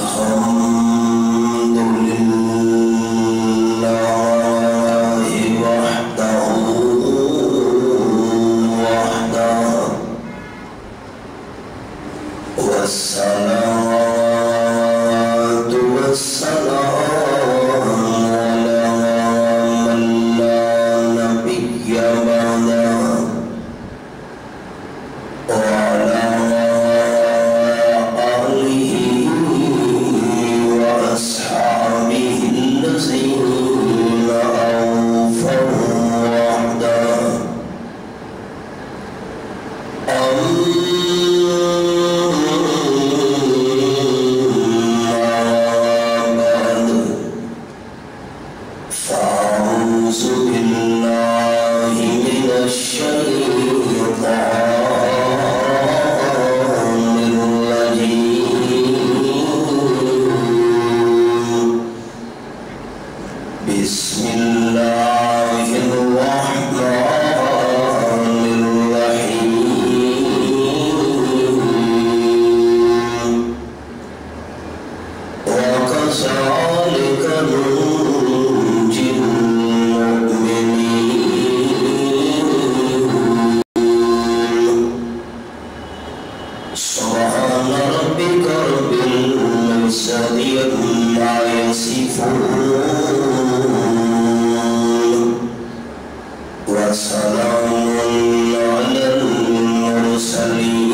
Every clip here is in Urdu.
الحمد لله وحده والصلاة والسلام على من لا نبي بعده وعلى آله وأصحابه الذين أوفوا وعده بسم الله الرحمن الرحيم وكذلك ننجي المؤمنين سبحان ربك رب العزة عما يصفون وسلام على المرسلين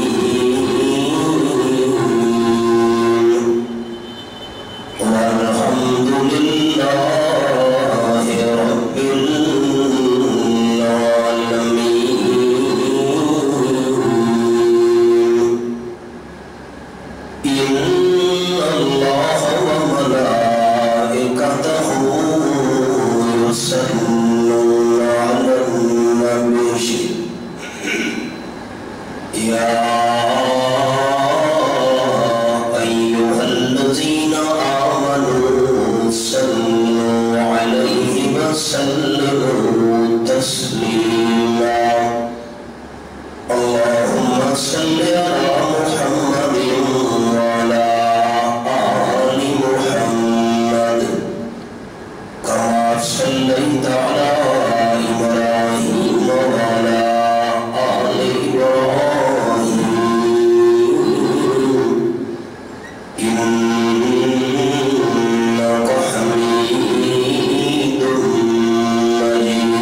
والحمد لله رب العالمين إن الله وملائكته يصلون على النبي يا أيها الذين آمنوا صلوا عليه وسلموا تسليما اللهم صل على محمد وعلى آل محمد كما صليت على إبراهيم وعلى آل إبراهيم إنك حميد مجيد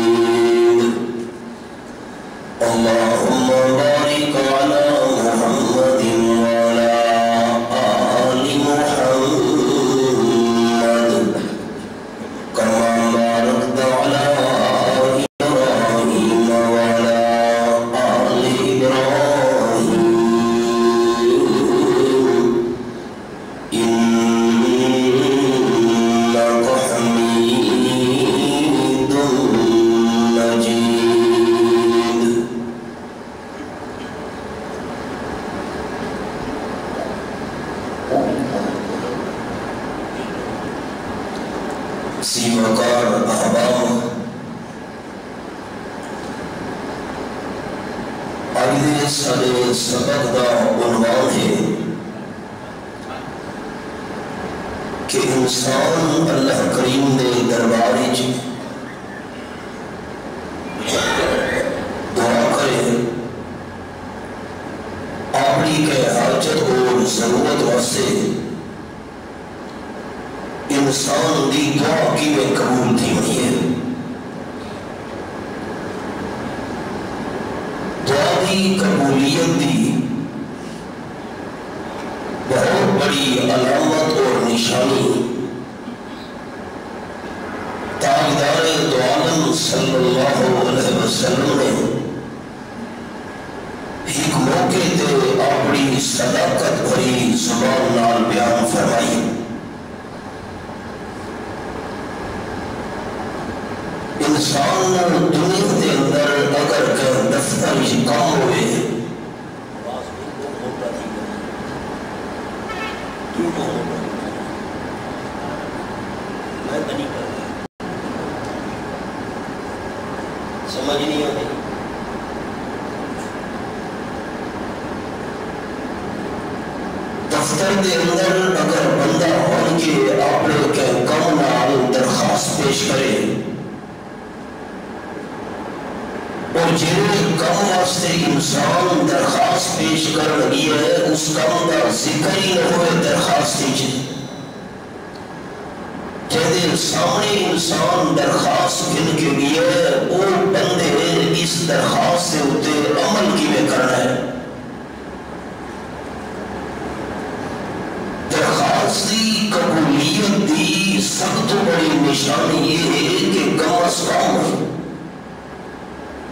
اللهم بارك على محمد وعلى آل محمد كما باركت على إبراهيم وعلى آل إبراهيم إنك حميد مجيد سیمکار احباب آئیے سارے سبق دا عنوان ہے کہ انسان اللہ کریم دے دربار وچ دعا کرے اپنی کے حاجت اور ضرورت واسطے انسان دی دعا کیویں قبول تھی ہوئی ہے دعا دی قبولیت دی بہت بڑی علامت اور نشانی تاجدار دو عالم صلی اللہ علیہ وسلم نے ایک موقع تے اپنی صداقت بھری زبان نال بیان فرمائی انسان دنیا کے اندر اگر کہ دفتر کام ہوئے سمجھ نہیں آتی دفتر دے اندر اگر بندہ ہون کے اپنے کے کم نال درخواست پیش کرے اور جنہی کم واسطے انسان درخواست پیش کر لگی ہے اس کم دا ذکر ہی نہ ہوئے درخواست ہی جہدے سامنے انسان درخواست گن کے لیے وہ بندے اس درخواست سے ہوتے عمل کی میں کرنا ہے درخواست دی قبولیت دی سب تو بڑی نشانی یہ ہے کہ کم از کم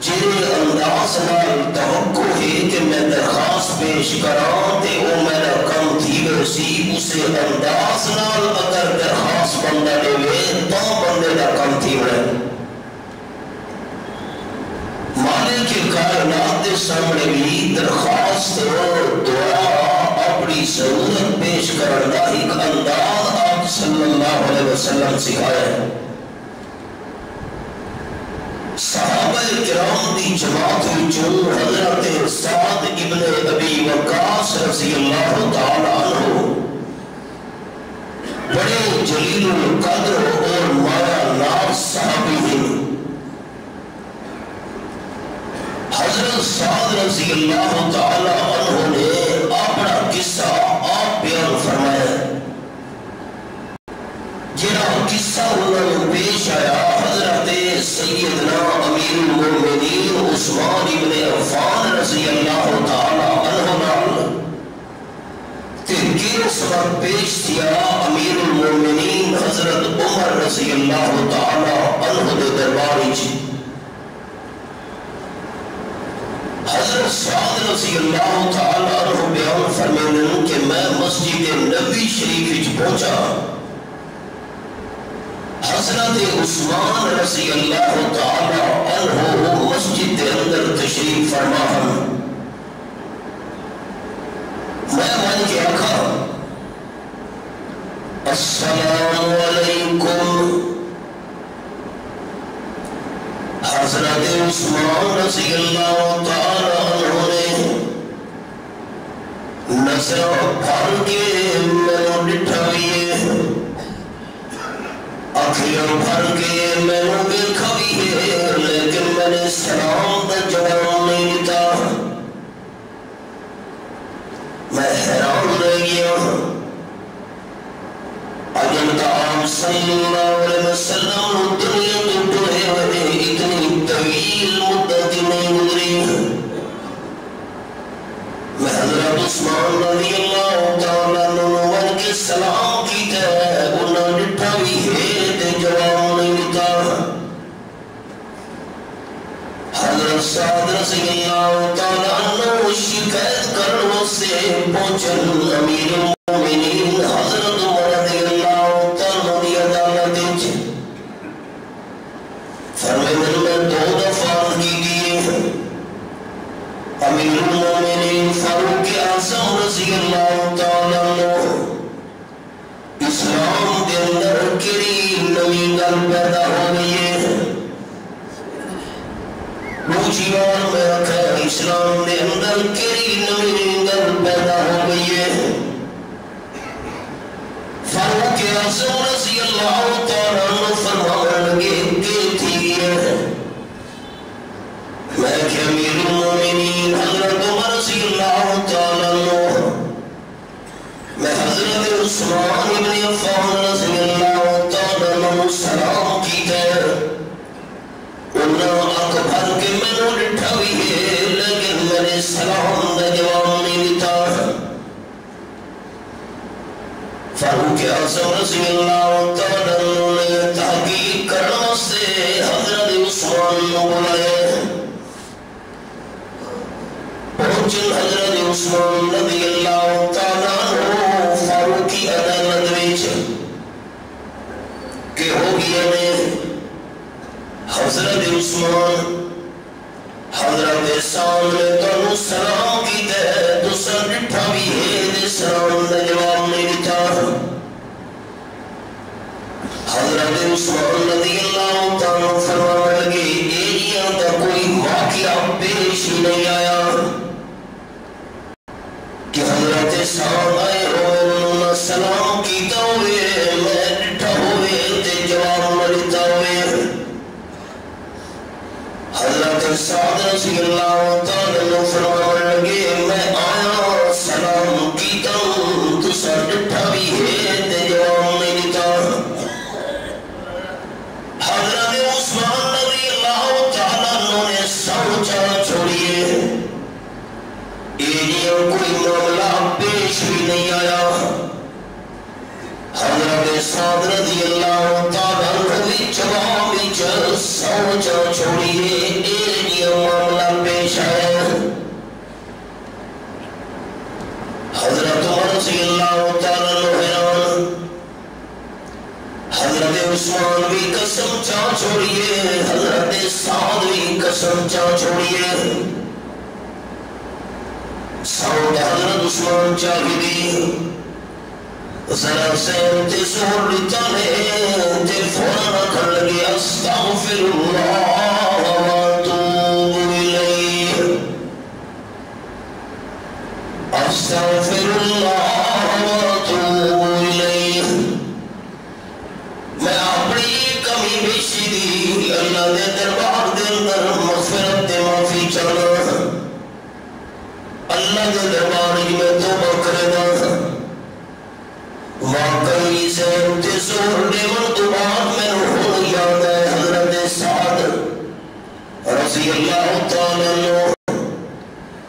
جنہیں انداز نال توقع ہے کہ میں درخواست پیش کراں تے او میرا کم تھی ورسی اسے انداز نال اگر درخواست بندہ لے تو بندے دا کم تھی ورے مالک کائنات دے سامنے بھی درخواست دعا اپنی ضرورت پیش کرنا ایک انداز آپ صلی اللہ علیہ وسلم سکھایا ہے صحابہ کرام دی جماعت وچوں حضرت سعد ابن ابی وقاص رضی اللہ تعالی عنہ بڑے جلیل القدر اور مایا ناز صحابی ہیں حضرت سعد رضی اللہ تعالی عنہ نے اپنا قصہ آپ بیان فرمایا جنہا قصہ انہوں پیش آیا حضرت سیدنا امیر المومنین عثمان ابن عفان رضی اللہ تعالی عنہ کہ کس وقت پیش کیا امیر المومنین حضرت عمر رضی اللہ تعالی عنہ دے درباری حضرت سعد رضی اللہ تعالی عنہ بیان فرمائیں کہ میں مسجد نبی شریف وچ پہنچا حضرت عثمان رضی اللہ تعالی عنہ مسجد کے اندر تشریف فرما ہوں میں من کے آکھا السلام علیکم حضرت عثمان رضی اللہ تعالی عنہ نے نظر پھر کے میں ڈٹھائیے آنکھیں بھر کے میں نے دیکھا بھی ہے لیکن میں نے سلام کا جواب نہیں دیتا میں حیران رہ گیا اجل آپ صلی اللہ علیہ وسلم دنیا تو ٹوڑے ہوئے اتنی طویل مدت نہیں گزری میں حضرت عثمان رضی اللہ تعالیٰ عنہ کے سلام کی ہے انہوں نے ڈٹھا بھی ہے جواب نہیں دیتا حضرت سعد رضی اللہ تعالیٰ عنہ شکایت کرنے سے پہنچن امیر المومنین حضرت عمر رضی اللہ تعالیٰ دی عدالت فرمائے میں 2 دفعہ کی دیئے امیر المومنین فاروق اعظم رضی اللہ تعالیٰ عنہ اسلام کے اندر کری نئی گل پیدا ہو گئی ہے دوسری بار میں رکھا اسلام کے اندر کری نئی گل پیدا ہو گئی ہے فاروق اعظم رضی اللہ تعالیٰ عنہ فرمانے لگے کہ تھی ہے میں کہ امیر المومنین حضرت عمر رضی اللہ تعالیٰ عنہ میں حضرت عثمان ابن عفان رضی اللہ تعالیٰ عنہ سلام کی ہے انہوں آنکھ بھر کے میں نے ڈٹھا بھی ہے لیکن میں نے سلام کا جواب نہیں دیتا فاروق اعظم رضی اللہ تعالیٰ عنہ نے تحقیق کرنے سے حضرت عثمان کو بلائے پہنچن حضرت عثمان رضی اللہ تعالیٰ عنہ فاروقی عدالت وچ کہ ہو گیا نے حضرت عثمان حضرت سامنے تو سلام کی ہے تو سر ڈٹھا بھی ہے سلام کا جواب نہیں دیتا حضرت عثمان رضی اللہ تعالیٰ فرمانے لگے ایریا کا کوئی واقعہ پیش ہی نہیں آیا کہ حضرت سام آئے ہو سلام کیتا ہوئے میں ڈٹھا ہوئے تے جواب ملتا ہوئے حضرت سعد رضی اللہ تعالیٰ عنہ فرمان لگے میں آیا سلام کیتا ہوں تو سا ڈٹھا بھی ہے تے جواب ملتا حضرت عثمان رضی اللہ تعالیٰ عنہ نے سوچا چھوڑیے یہ کوئی معاملہ پیش بھی نہیں آیا حضرت سعد رضی اللہ تعالیٰ عنہ بھی جواب سوچا چھوڑیے یہ معاملہ پیش آیا حضرت عمر رضی اللہ تعالیٰ عنہ حیران حضرت عثمان بھی قسم چاہ چھوڑیے حضرت سعد بھی قسم چاہ چھوڑیے سعود حضرت عثمان چاہی دی ذرا سے تے زور لیتا لے تے فوراں کر لگے استغفر اللہ واتوب الیہ استغفر اللہ واتوب الیہ میں اپنی کمی بیشی دی اللہ دے دربار دے اندر مغفرت دے معافی چاہنا اللہ دے دربار میں توبہ کرے دا واقعی سے انتظار دیون تو بعد میں ہوں یاد ہے حضرت سعد رضی اللہ تعالیٰ عنہ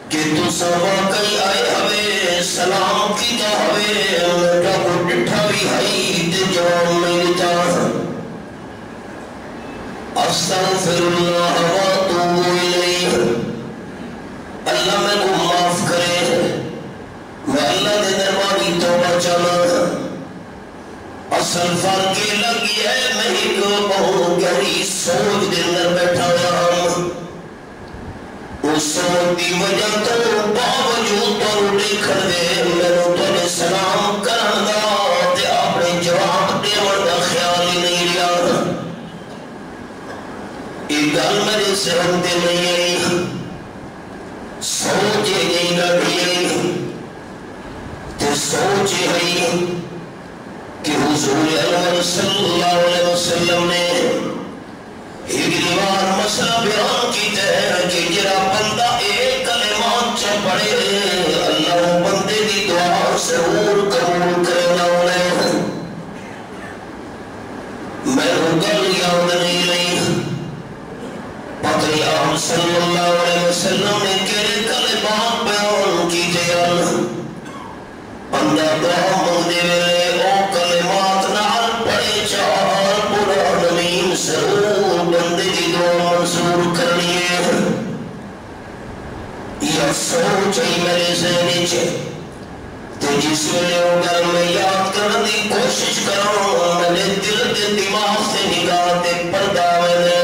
کہ تو سا واقعی آئے ہوئے سلام کی دا ہوئے میٹا کو ڈٹھا بھی ہائی تے جواب ملتا استغفر اللہ واتوب الیہ اللہ میں کو معاف کرے میں اللہ دے درباری توبہ چلا اصل فرق یہ لگی ہے میں ایک بہت گہری سوچ دے اندر بیٹھا ہوں اس سوچ دی وجہ تو باوجود پر دیکھ دے میں نے تمہیں سلام کرنا تے اپنے جواب دیون دا خیال ہی نہیں لیا ایک گل میرے ذہن دے نہیں آئی سوچے نہیں لگی تے سوچے ہی کہ حضور انور صلی اللہ علیہ وسلم نے ایک دیوار مسئلہ بیان کی ہے کہ جرا بندہ ایک کلمات چا پڑے اللہ بندے دی دعا ضرور قبول کرنا انہیں میں گل یاد نہیں رہی پتری آپ صلی اللہ علیہ وسلم نے کہے کلمات بیان کی تھے بندہ دعا مندے ویلے او کلمات نال پڑے چار پورا نمین ضرور بندے دی دعا منظور کرنی ہے یا سوچ ہی میرے ذہنی چھے تو جس ویلے اگر میں یاد کرنے دی کوشش کروں میں نے دل کے دماغ سے نگاہ دے پردہ میں نے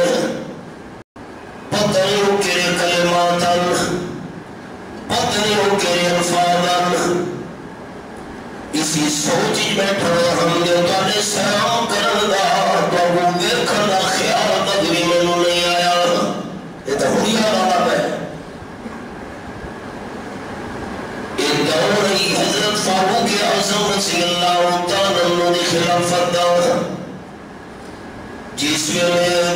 پتہ نہیں ہو کرے کلماتاً پتہ نہیں ہو کرے الفاظاً اسی سوچ بیٹھا ہم نے تانے سلام کرنا تو وہ دیکھنا خیال تک بھی میں نے نہیں آیا یہ تو ہوئی آرام ہے ایک دور ہی حضرت فاروق اعظم رضی اللہ تعالیٰ عنہ نے خلافت دا جس میں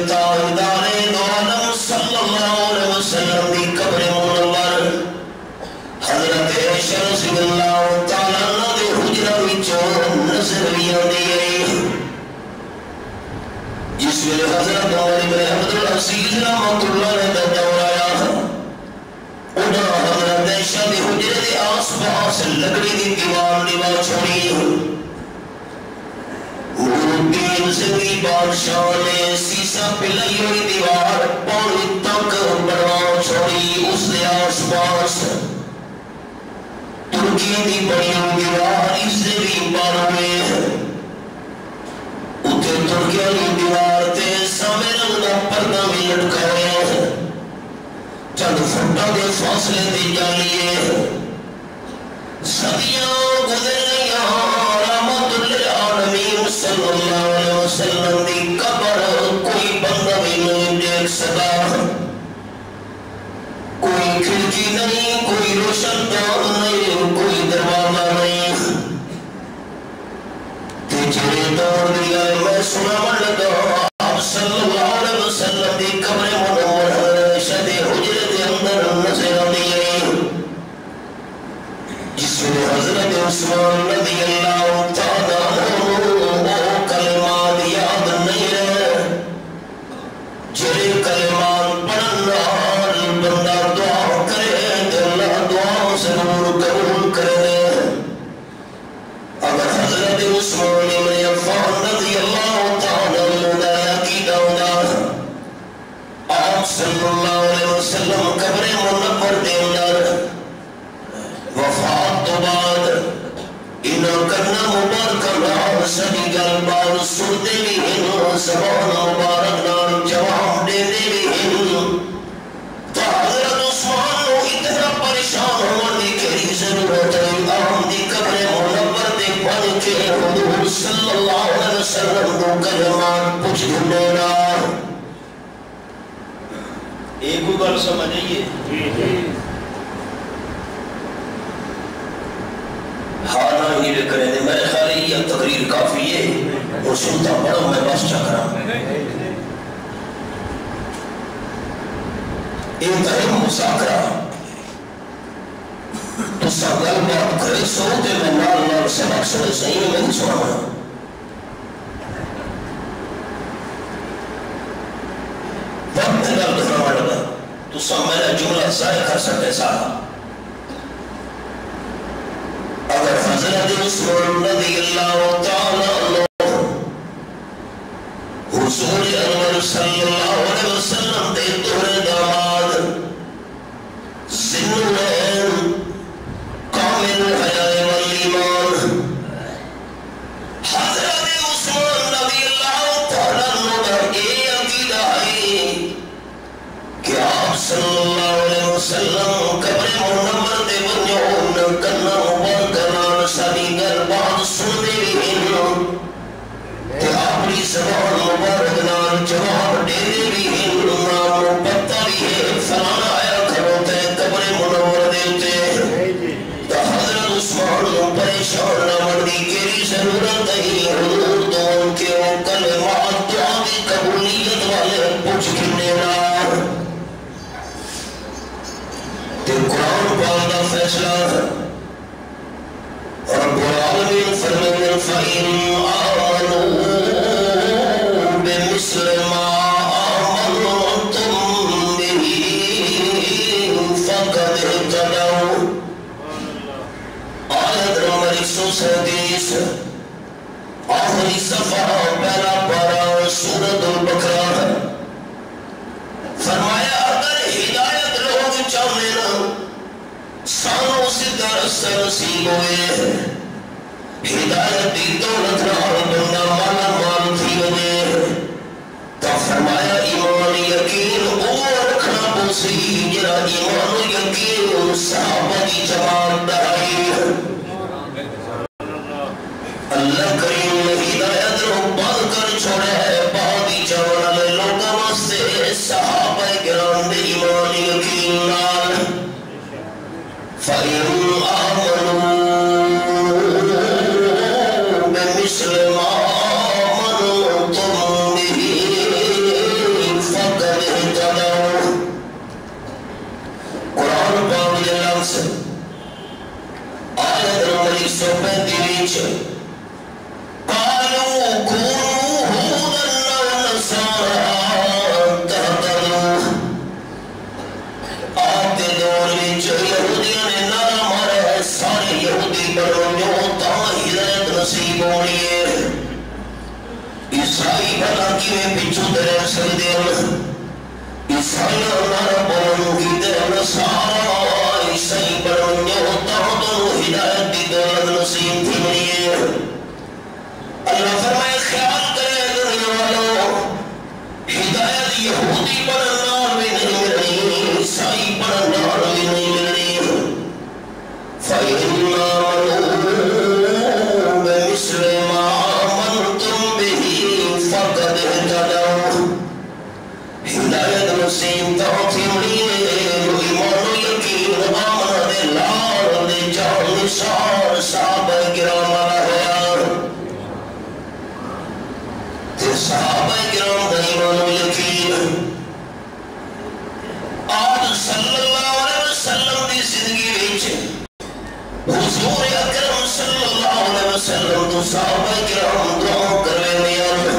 تاجدار دو عالم صلی اللہ علیہ وسلم دی قبر منور حضرت عائشہ رضی اللہ تعالیٰ عنہ دے حجرہ وچوں نظر بھی آندی ہے جس میں حضرت عمر بن عبدالعزیز رحمۃ اللہ نے دور آیا انہاں حضرت عائشہ دے حجرے دے آس پاس لکڑی دی دیوار نوا چھوڑی الدین زنگی بادشاہ نے سیسا پلائی ہوئی دیوار پانی تک بڑھا چھوڑی اس دے آس پاس ترکی دی بڑی دیوار اس سے بھی بار ہوئے اتھے ترکیاں دی دیوار تے سامنے رنگا پردہ بھی لٹکائے چند فٹا دے فاصلے دی جالیے صدیاں گزر گئیاں رحمت للعالمین صلی اللہ علیہ وسلم دی قبر کوئی بندہ بھی نہیں دیکھ سکا کوئی کھڑکی نہیں کوئی روشن دار نہیں کوئی دروازہ نہیں سن حضرت عثمان رضی اللہ تعالیٰ عنہ کلمات یاد نہیں رہے جڑے کلمات پڑھنا بندہ دعا کرے تو اللہ دعا ضرور قبول کرے اگر حضرت عثمان ابن عفان رضی اللہ تعالیٰ عنہ عقیدہ ہونا آپ صلی اللہ علیہ وسلم قبر منور دے اندر وفات تو بعد انہاں کرنا مبارکہ نام سبھی گل بار سنتے بھی ہیں زبان مبارک نام جواب دے دے بھی ہیں تو حضرت عثمان کو اتنا پریشان ہونے کی ضرورت ہے آم دی قبر منور دے بن کے حضور صلی اللہ علیہ وسلم کو کلمات پوچھ گھنڈینا ایک گل سمجھئیے ہانا ہی کریں دے میرے خیال ہے یہ تقریر کافی ہے اور سنتا پڑھو میں بس چکرا ایک اہم مذاکرہ تو سنگل بات کرے سوتے میں نال سبق سنے صحیح میں نہیں سنا وقت گل دھنا مڑا تو سب میرا جملہ ضائع کر سکتے سارا اگر حضرت عثمان رضی اللہ تعالیٰ عنہ حضور انور صلی اللہ علیہ وسلم دے دور داماد ذنورین کامل حیاء والایمان حضرت عثمان رضی اللہ تعالیٰ عنہ اے عقیدہ ہے کہ آپ صلی اللہ علیہ وسلم قبر منور دے بنیوں کرنا مبارکہ سبھی گر بات سننے بھی ہیں کہ اپنی زبان مبارک نام جواب دینے بھی ہیں نام پتہ بھی ہے فلانا آیا کھڑوتے قبر منور دیتے تو حضرت عثمان پریشان نہ مردی کیری ضرورت ہے حضور تو ان کے وہ کلمات دعا کی قبولیت والے پوچھ گھنے نا تو قرآن پاک دا فیصلہ رب العالمین فرمائیں فَإِنْ آمَنُوا بِمِثْلِ مَا آمَنْتُمْ بِهِ فَقَدْ اهْتَدَوْا آیت نمبر 137 آخری صفحہ پہلا پارہ سورۃ البقرہ فرمایا اگر ہدایت لوگ چاہنے نا سانوں سے درست نصیب ہوئے ہدایت دی دولت نال بندہ مالا مال تھی وجے تو فرمایا ایمان یقین او رکھنا بوسی جرا ایمان یقین صحابہ کی جماعت دائی اللہ کریم نے ہدایت رو بند کر چھوڑے ہے بہتی جوان لے لوگوں واسطے صحابہ کرام دے ایمان یقین نال فَإِنْ آمَنُوا بِمِثْلِ مَا آمَنْتُمْ بِهِ فَقَدْ اهْتَدَوْا قرآن پاک کے لفظ آیت نمبر 135 قَالُوا كُونُوا هُودًا أَوْ نَصَارَىٰ تَهْتَدُوا آپ کے دور میں جو یہودیاں نے نعرہ مارا ہے سارے یہودی بڑھو جو تاں ہدایت نصیب ہونی ہے عیسائی بھلا کی میں پچھو درہ سکتے ہیں عیسائی نعرہ بولوں کی درہ نصارہ عیسائی بڑھو جو تاں دونوں ہدایت دی دولت نصیب تھی ہونی ہے اللہ فرمائے خیال کرے دنیا والوں ہدایت یہودی بڑھنا میں نہیں ملنی عیسائی بڑھنا میں نہیں ملنی فَإِنْ آمَنُوا بِمِثْلِ مَا آمَنْتُمْ بِهِ فَقَدْ اهْتَدَوْا ہدایت نصیب تاں تھی ملی جو ایمان و یقین آمنہ دے لار دے جان نثار صحابہ کرام رہا تے صحابہ کرام دا ایمان و یقین آپ صلی اللہ علیہ وسلم دی زندگی وچ حضور وسلم تو صحابہ کرام دعا کرے میاں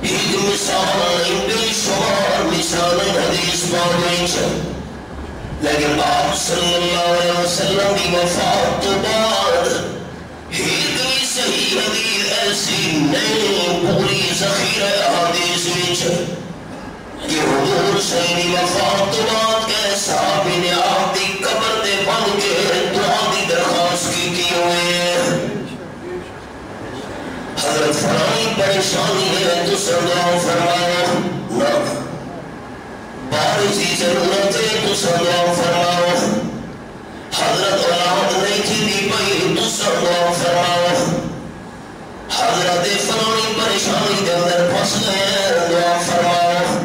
ایک مثال نہیں بے شمار مثال حدیث باویچ لیکن آپ صلی اللہ علیہ وسلم کی وفات تو بعد ایک بھی صحیح حدیث ایسی نہیں پوری ذخیرہ حدیث وچ کہ حضور صحیح وفات تو بعد کہ صحابی نے آپ دی قبر دے بن کے دعا دی درخواست کی ہوئے حضرت فلانی پریشانی ہے تو سرداؤ فرماؤ نہ بارش کی ضرورت ہے تو سرداؤ فرماؤ حضرت اولاد نہیں تھی دی پئی تو سرداؤ فرماؤ حضرت فلانی پریشانی دے اندر پھنس گئے دعا فرماؤ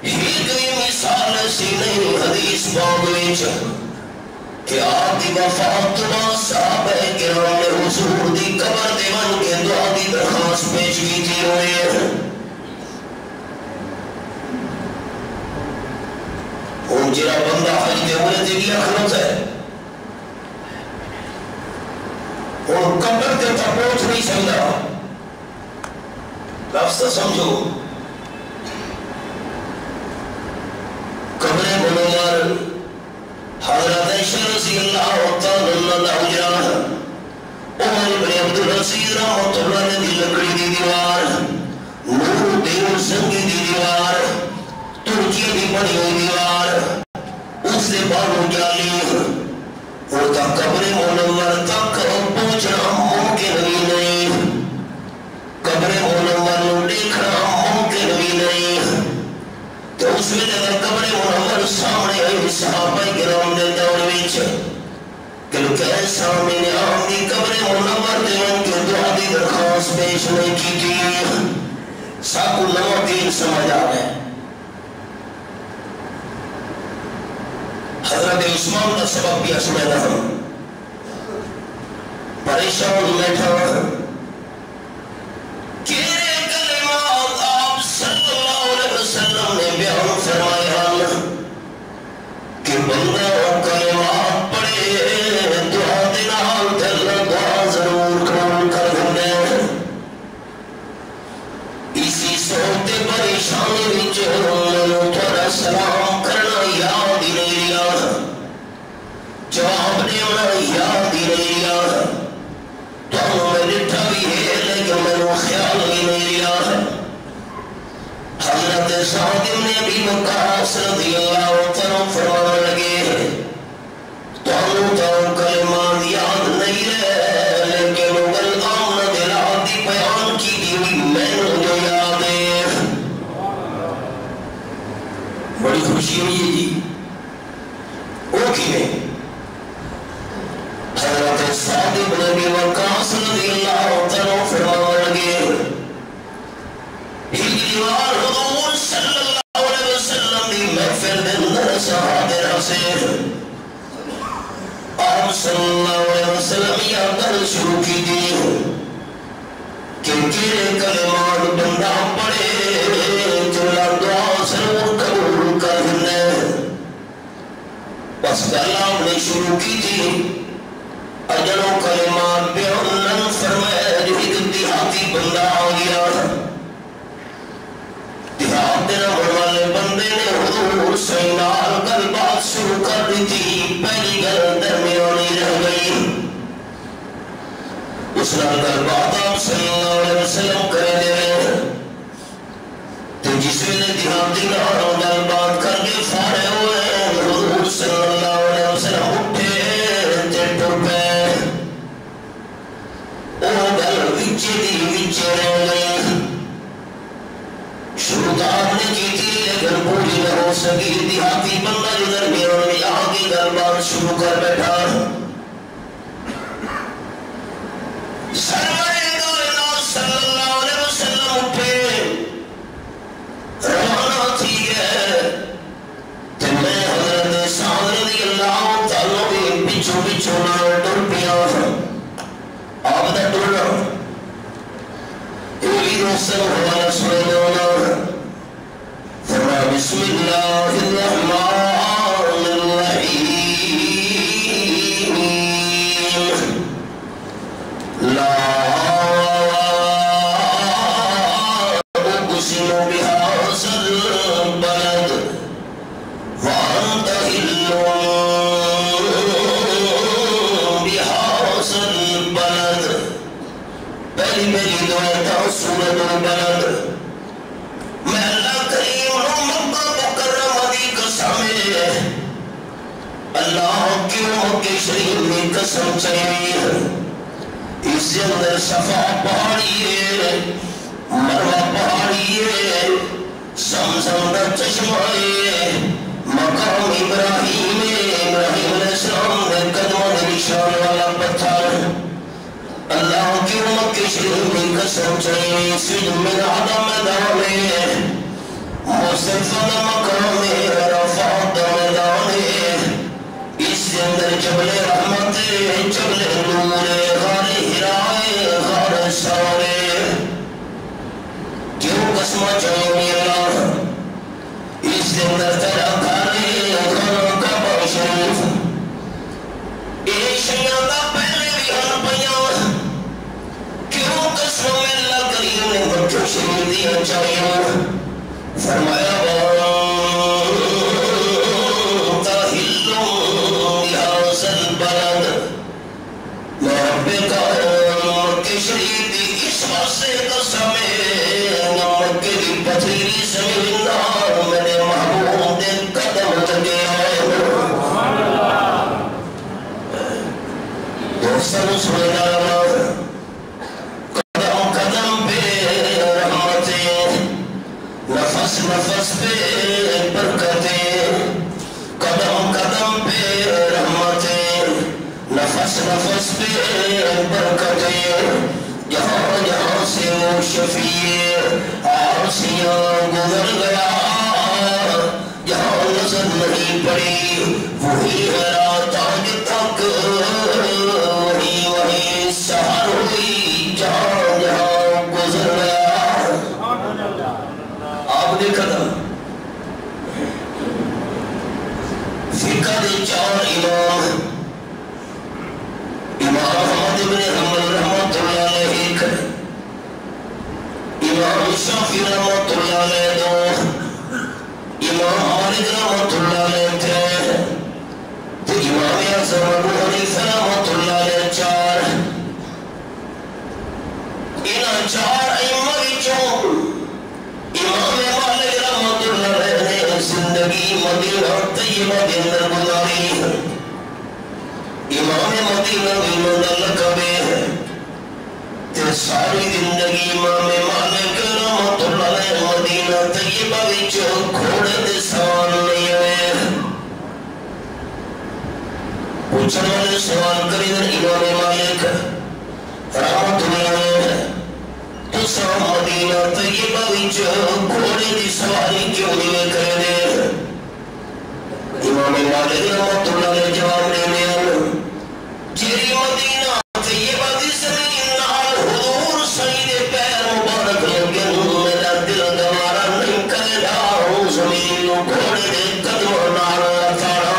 ایک بھی مثال ایسی نہیں حدیث باویچ کہ آپ دی وفات تو بعد صحابہ کرام نے حضور دی قبر دے بن کے دعا دی درخواست پیش کی تھی ہوئے ان جرا بندہ حج کے ہوئے تھے بھی اخلص ہے اور قبر تے تا پہنچ نہیں سکتا لفظ سمجھو قبر منور حضرت عائشہ رضی اللہ تعالی عنہ عمر بن عبد العزیز رحمۃ اللہ نے دی لکڑی دی دیوار نور دیو سنگی دی دیوار ترکی دی بنی ہوئی دیوار اس سے باروں جالی اور تا قبر منور تک پہنچنا ممکن بھی نہیں قبر منور نو دیکھنا ممکن بھی نہیں تو اس میں جب قبر منور سامنے آئی صحابہ کرام دے دور وچ کہ سامنے نے آپ دی قبر منور دے ان کے دعا دی درخواست پیش نہیں کی تھی سب کو نو دین سمجھ آ گئے حضرت عثمان کا سبب بھی اسمہ رہا پریشان بیٹھا نے بیان فرمایا کہ بندہ کلمات پڑھے دعا دنال دل دعا ضرور قبول کر دیں اسی صورت پریشانی وچ میں تھوڑا سلام کرنا یاد ہی نہیں رہا جواب دینا یاد ہی نہیں رہا تو میں ڈٹھا بھی ہے لیکن میں خیال ہی نہیں رہا حضرت سعد نے بھی وقاص رضی اللہ تعالیٰ فرمان لگے تو کلمات یاد نہیں رہے لیکن اگر آمن دلال دی بیان کی بھی میں جو یاد ہے بڑی خوشی ہوئی ہے جی وہ کی ہے حضرت سعد نے بھی وقاص رضی اللہ تعالیٰ فرمان لگے دیوار حضور صلی اللہ علیہ وسلم دی محفل دے اندر صحابہ سے آپ صلی اللہ علیہ وسلم یا در شروع کی دی کہ کلمات بندہ پڑھے جو دعا ضرور قبول کر دے بس کلام نے شروع کی تھی اجلوں کلمات بیان فرمائے جو ایک دیہاتی بندہ آ گیا دیہات دینا والے بندے نے حضور سینال گل بات شروع کر دی تھی پہلی گل درمیانی رہ گئی اس گل بات آپ صلی اللہ علیہ وسلم کرے دے تو جس میں دیہاتی ناروں گل بات کر کے فارے ہوئے حضور صلی اللہ علیہ وسلم اٹھے تے ٹر پے وہ گل وچے دی وچے رہ گئی شروع آپ نے کی تھی لیکن پوری نہ ہو سکی دیہاتی بندہ جو درمیان میں آگے گل بات شروع کر بیٹھا سرورِ کائنات صلی اللہ علیہ وسلم پہ روانہ تھی ہے تو میں حضرت سعد رضی اللہ تعالیٰ بھی پچھو پچھو نہ ڈر پیا آپ دا ڈرنا ایلی دوستر حوالہ سنے دونا بسم اللہ الرحمن الرحیم میری دعا سورۃ البلد میں اللہ کریم مکہ مکرمہ دی قسم ہے اللہ کی مکہ شریف کی قسم چاہیے اس کے اندر صفا پہاڑی ہے مروہ پہاڑی ہے زمزم کا چشمہ ہے مقام ابراہیم علیہ السلام نے قدموں نے نشان والا پتھر اللہ کی مکہ شریف کی قسم چاہیے سجد من عدم میدان ہے مصطفیٰ مقام عرفات میدان ہے اس کے اندر جبل رحمت جبل نور غار حرا غار ثور کیوں قسم چاہیے اللہ اس کے اندر تیرا گھر کعبہ شریف ایک شیعہ دا پہلے بھی ہن پیاں کیوں قسم اللہ کریم نے مکہ شریف دیا چاہیے فرمایا مکہ شریف دی اس واسطے قسم ہے مکہ دی پتھریلی زمین نال میرے محبوب دے قدم لگے آئے دوستوں سننا قدم قدم پہ رحمتیں نفس نفس پہ برکتیں قدم قدم پہ رحمتیں نفس نفس پہ برکتیں جہاں جہاں سے وہ شفیع عاصیاں گزر گیا جہاں نظر نہیں پڑی وہی ہے رات آج تک وہی وہی سحر ہوئی جہاں جہاں گزر گیا آپ نے قدم فقہ دے چار امام امام احمد بن حنبل رحمت اللہ علیہ امام شافعی رحمت اللہ علیہ دو امام مالک رحمت اللہ علیہ تھے تو امام اعظم ابو حنیفہ رحمت اللہ علیہ چار انہاں چار ائمہ وچوں امام مالک رحمت اللہ علیہ نے زندگی مدینہ طیبہ کے اندر گزاری امام مدینہ بھی لقب ہے تے ساری زندگی امام مالک رحمت اللہ علیہ مدینہ طیبہ وچ گھوڑے دے سوار نہیں ہوئے پوچھنے والے سوال کری امام مالک رحمت اللہ علیہ تسا مدینہ طیبہ وچ گھوڑے دی سواری کیوں نہیں کرے امام مالک رحمت اللہ علیہ جواب دینے جیری مدینہ طیبہ دی زمین نال حضور سید پیر مبارک لگن میرا دل گوارا نہیں کرے گا زمین گھوڑے دے قدم نال اتارا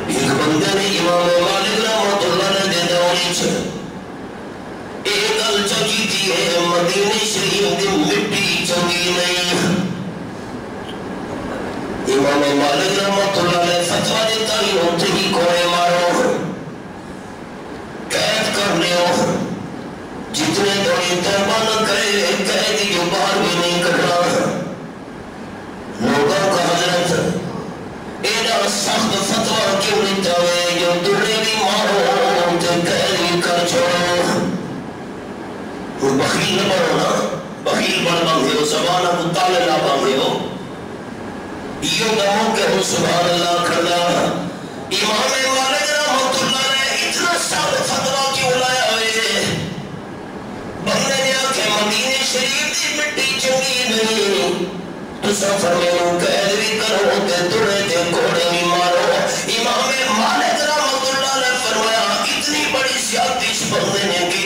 ایک بندے نے امام مالک رحمت اللہ علیہ دوری چھ ایک گل چکی تھی ہے مدینہ شریف دی مٹی چنگی نہیں امام مالک رحمت اللہ علیہ فتوہ دیتا ہی ہوتے ہی کوڑے مارو قید کرنے ہو جتنے دوڑی توبہ نہ کرے قیدی جو باہر بھی نہیں کرنا لوگوں کا حضرت ایڈا سخت فتوہ کیوں لیتا ہے جو دوڑے بھی مارو تے قیدی کر چھوڑو بخیل نہ بڑھو نا بخیل بڑھ باندھے ہو زبانہ مطالعہ نہ باندھے ہو یہ دموں کہ وہ سبحان اللہ کھڑا امام مالک رحمت اللہ نے اتنا سخت فتوہ کیوں لایا ہوئے بندے نے آنکھیں مدینہ شریف دی مٹی چنگی نہیں تو سفر میں وہ قید بھی کرو تے دوڑے تے گھوڑے بھی مارو امام مالک رحمت اللہ نے فرمایا اتنی بڑی زیادتی اس بندے نے کی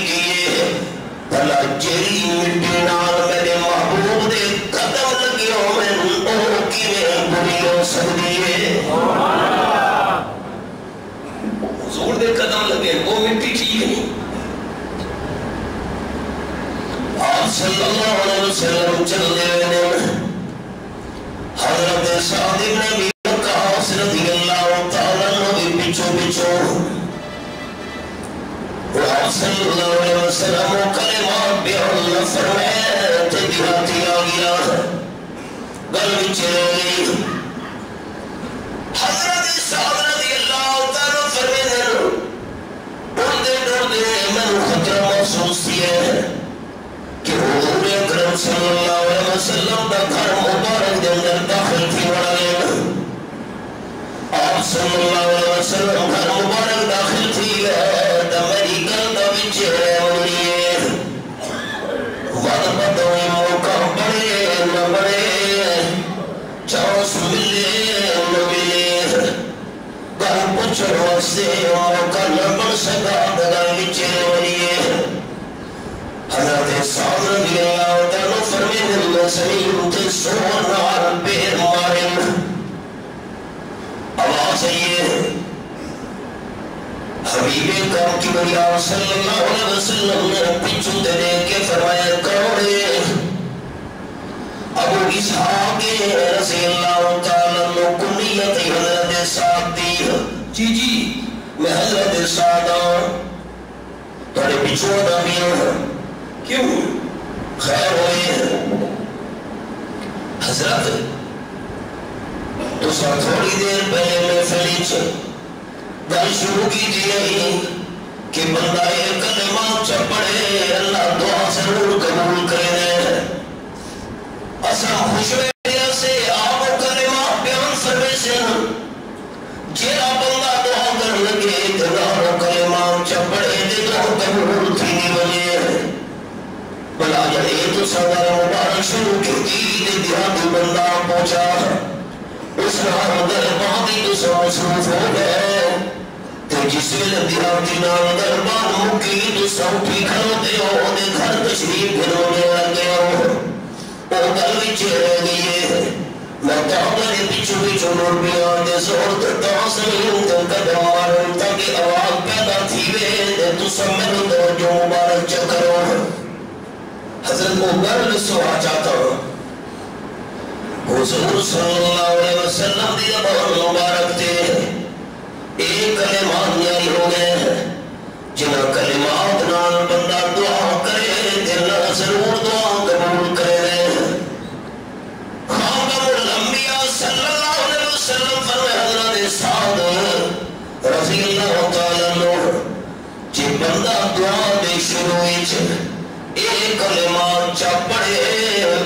بھلا جیری مٹی نال میرے محبوب دے قدم لگے ہو میں کی میں بری ہو سکتی ہے حضور دے قدم لگے وہ مٹی ٹھیک نہیں آپ صلی اللہ علیہ وسلم چل دے حضرت سعد بن ابی وقاص رضی اللہ تعالیٰ عنہ بھی پچھو آپ صلی اللہ علیہ وسلم کلمات بیان فرمائے تے دیہاتی آ گیا گل وچ رہ گئی حضرت سعد رضی اللہ تعالیٰ فرمائے ڈردے ڈردے میں خطرہ محسوس ہے کہ حضور اکرم صلی اللہ علیہ وسلم کا گھر مبارک دے اندر داخل تھی بڑا لینا آپ صلی اللہ علیہ وسلم گھر مبارک داخل تھی دا میری گلدہ بچے رہے وعد بدوئی موقع بڑے نہ بڑے چانس ملے نہ ملے گھر پچھر واسے موقع نہ بڑھ سکا دگا بچے رہے حضرت سعد رضی اللہ تعالیٰ فرمائے میں زمین تے سور نار پیر مارن آواز آئیے حبیب کرم کی بریار صلی اللہ علیہ وسلم نے پیچھو دے کے فرمایا کروڑے ابو اسحاق رضی اللہ تعالیٰ نے کنیت حضرت سعد دی جی میں حضرت سعد تھوڑے پیچھو دا بھی ہوں کیوں خیر ہوئے حضرت تو سا تھوڑی دیر پہلے میں فلیچ گل شروع کیجئے کہ بندہ ایک کلمات چا پڑھے اللہ دعا ضرور قبول کرے اسا خوش ہوئے سے آپ کلمات بیان فرمے سے جیرا بندہ دعا کر لگے دلارو کلمات چا پڑھے دے دعا قبول تھی بنے بلا جڑے تو صدر مبارک شروع کی دید دیہاتی بندہ پہنچا اس رام دربادی تو سو مصروف ہو گئے تو جس ویل دیہاتی نام درباد مکی تو سو پی کھلوتے ہو دے گھر تشریف گھرونے لگے ہو او گل وچ رہ گئی میں کہاں پیچھو پیچھو نور بیان دے زور کرتا سمین دے قدم مارن تاکہ آواز پیدا تھی وے تو سب میں توجہ مبارک چکرو حضرت مبرل سوا چاہتا ہوں حضور صلی اللہ علیہ وسلم دی بہت مبارک تھے ایک کلمات نیاری ہو گئے ہیں جنہ کلمات نال بندہ دعا کرے دل ضرور دعا قبول کرے خاتم الانبیاء صلی اللہ علیہ وسلم فرمائے حضرت سعد رضی اللہ تعالیٰ عنہ جی بندہ دعا دے شروعی چھے ایک کلمات چا پڑھے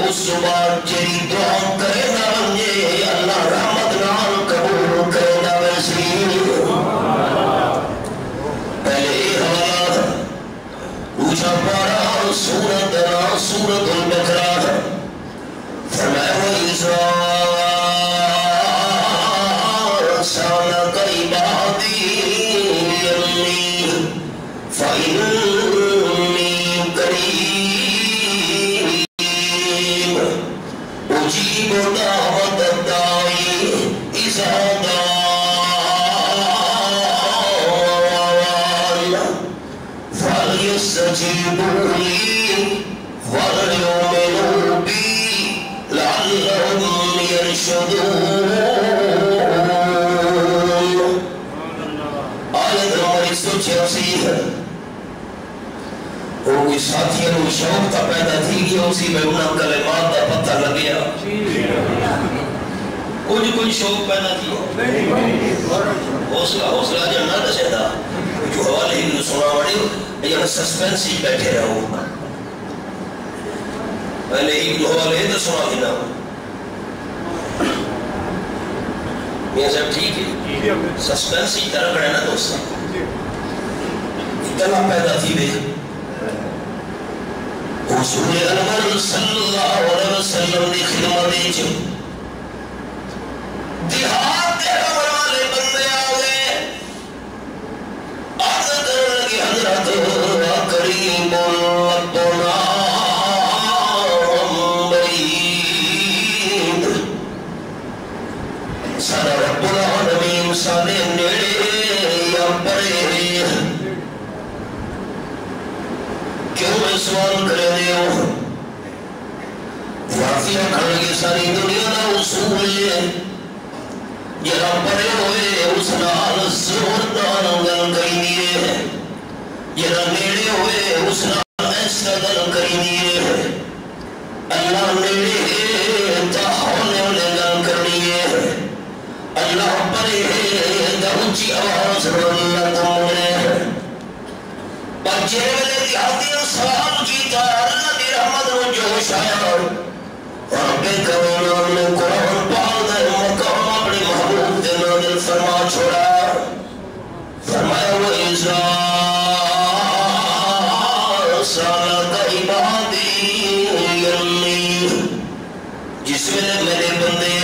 اس صبح جری دعا کرے نہ بنجے اللہ رحمت نال قبول کرے نہ ویسی پہلے حوالہ اوچھا پارا سورت البقرہ فرمائے وَإِذَا سَأَلَكَ عِبَادِي عَنِّي فَإِنِّي أجيب دعوة الداعي إذا دعان فليستجيبوا لي وليؤمنوا بي لعلهم يرشدون آیت نمبر 186 ہے اور کوئی ساتھیوں میں شوق تا پیدا تھی گیا اسی میں انہاں کلمات دا پتہ لگیا کوئی شوق پیدا تھی حوصلہ جنہ دسے دا جو حوالے ہی سنا وڑی یا سسپینس ہی بیٹھے رہو پہلے ہی جو حوالے ہی تو سنا دینا میاں صاحب ٹھیک ہے سسپینس ہی طرح کرے نا دوستا اتنا پیدا تھی بے حضور انور صلی اللہ علیہ وسلم دی خدمت جو دیہات دے والے بندے آگئے عرض کرنے لگی حضرت کریم ربنا بعید سارا رب العالمین سارے نیڑے یا پرے کیوں میں سوال کرے دے ہوں واقعی کھڑے گی ساری دنیا دا اصول ہے جہاں پڑے ہوئے اس نال زور دان گل گئی دیئے جہاں اس نال ایسا گل کری دیئے اللہ میرے تا ہونے والے گل کرنی ہے اللہ پرے دا اونچی آواز اللہ تمہیں بچے والے دیہاتیاں سوال کیتا اللہ دی رحمت رو جوش آیا رب کریم نے قرآن پاک دا مقام اپنے محبوب دے نازل فرما چھوڑا فرمایا وہ اذا سالک عبادی انی جس میں میرے بندے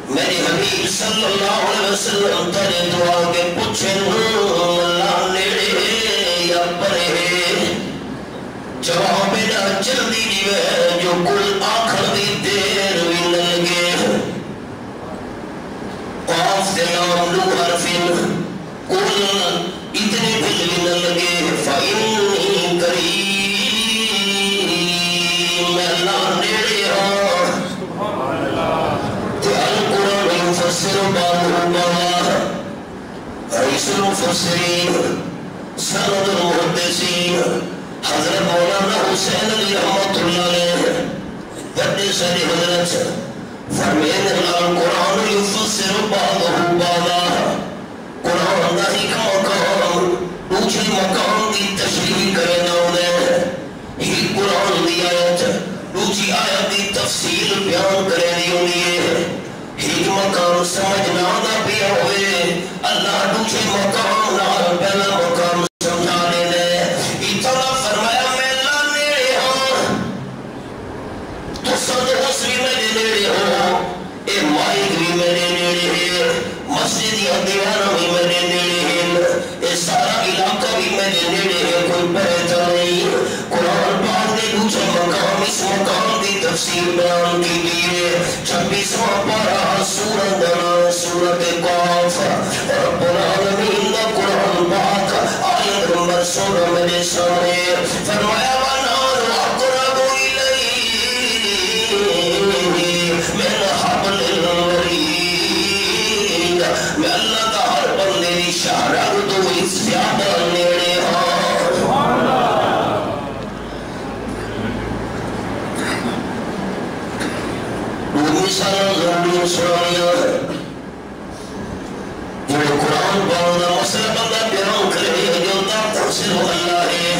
میرے حبیب صلی اللہ علیہ وسلم تیرے دعا کے پوچھیں اللہ نیڑے یا پرے جواب نہ جلدی دیوے جو کل آخر دی دیر بھی نہ لگے قاف دے نام دو حرفین کل اتنے بھی نہ لگے فَإِنِّي قَرِيبٌ میں اللہ نیڑے ہوں تے القرآن يفسر بعضه بعضا رئیس المفسرین سند المحدثین حضرت مولانا حسین علی رحمت اللہ علیہ بڑے سارے حضرت فرمین القرآن يفسر بعضه بعضا قرآن دا ایک مقام دوسری مقام کی تشریح کرنا ہونے ایک قرآن دی آیت دوسری آیت دی تفصیل بیان کرنی ہوئی ہے ایک مقام سمجھنا دا پیا ہوئے اللہ دوسرے مقام نال پہلا مقام سمجھا لینے اتنا فرمایا میں اللہ نیڑے ہوں تو صد حسوی میرے نیڑے ہوں اے مائک بھی میرے نیڑے ہے مسجد یا دیوانہ بھی میرے نیڑے ہے اے سارا علاقہ بھی میرے نیڑے ہے کوئی پہتا نہیں قرآن پاک نے دوسرے مقام اس مقام دی تفسیر بیان کی لیے 26واں پارہ سورت دنا سورت قاف رب العالمین دا قرآن پاک آیت نمبر 16 میرے سامنے فرمایا وَنَارُ أَقْرَبُ إِلَيْهِ مِنْ حَبْلِ الْوَرِيدِ میں اللہ کا ہر بندے دی شہرہ تو اس زیادہ نیڑے ہوں مثالاں ضروری سنانیاں ہے جو قرآن پاک دا مسئلہ بندہ بیان کرے جو داتا صرف اللہ ہے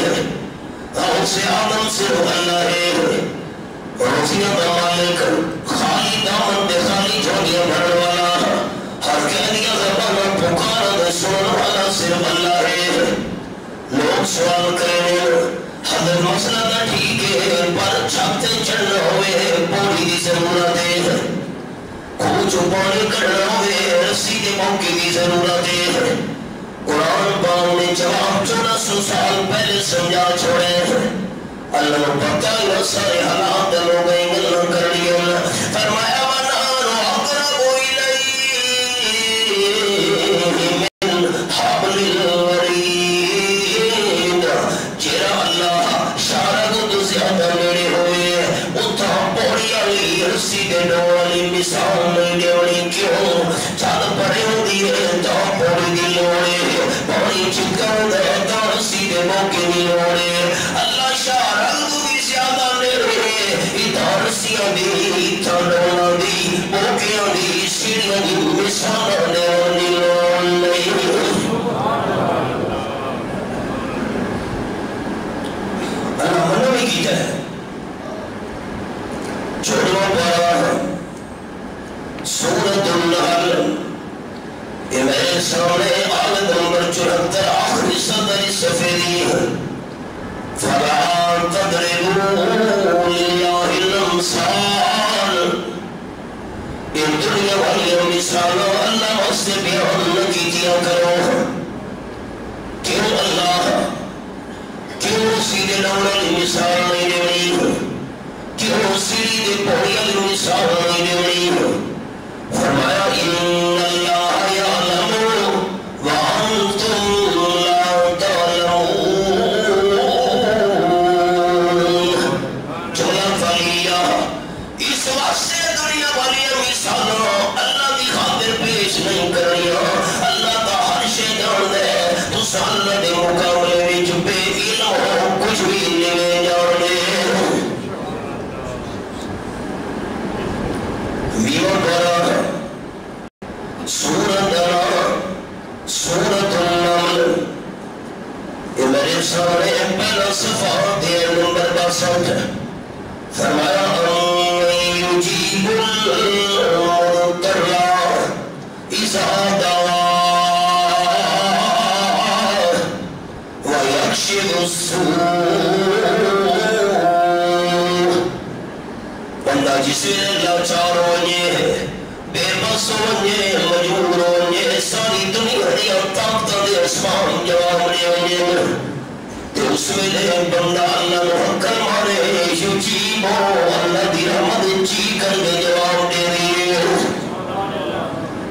اور سے آدم صرف اللہ ہے روزیاں دا مالک خالی دامن دے خالی جھولیاں بھرن والا ہر قیدیاں زبانہ پکارا دے سنن والا صرف اللہ ہے لوگ سوال کریں حضرت مسئلہ دا ٹھیک ہے پر چھاپتے چڑھنا ہوئے پوری دی ضرورت ہے کھوچو پانی کرنا ہوئے رسی دے موقع دی ضرورت ہے قرآن پاک نے جواب 1400 سال پہلے سمجھا چھوڑے اللہ نے پتہ ہے سارے حالات لوگ انگلہ کر لیا فرمایا وَنَارُ أَقْرَبُ إِلَيْهِ مِنْ حَبْلِ الْوَرِيدِ جیرا اللہ شارہ کو زیادہ میرے ہوئے اتھا پوڑی علی رسی دے نوالی مثال میں دیوڑی کیوں چاد پڑے ہو دیئے تا پوڑی دی لوڑے پوڑی چکر دے تا رسی دے موقع دی لوڑے اللہ شارہ کو بھی زیادہ میرے اتھا رسیاں دی اتھا نوالا دی موقعیاں دی سیڑیاں دی مثال دیوڑی لوڑے اللہ منوی کی جائے چھوڑوا پارا سورت النحل یہ میرے سامنے آیت نمبر 74 آخری صدر سفیدی فَلَا تَدْرِبُوا لِلَّهِ الْأَمْثَالِ ان دنیا والی مثالوں اللہ واسطے بیان نہ کیجیا کرو کیوں اللہ کیوں سیدھے نوڑی مثال نہیں دیونی کیوں سیدھے پوڑی علی مثال نہیں دیونی فرمایا ان اللہ یعلم وانتم لا تعلمون جملہ فعلیہ اس واسطے دنیا والی مثالوں اللہ کی خاطر پیش نہیں کر رہی اللہ کا ہر شے جان دے تو اللہ دے مقابلے وچ بے علم ہو کچھ چوئی نوے جانے ویور برا سورت النمل یہ میرے سامنے پہلا صفحہ دے نمبر 62 فرمایا یجیب المضطر اذا دعا ویکشف السوء بندہ جسے لاچار ہوئے بے بس ہوئے مجبور ہوئے ساری دنیا دیا طاقتہ دے اسمان جواب لے ہوئے تو اس میں لے بندہ اللہ محکر مارے یجیبو اللہ دی رحمت جی کر میں جواب دے دیئے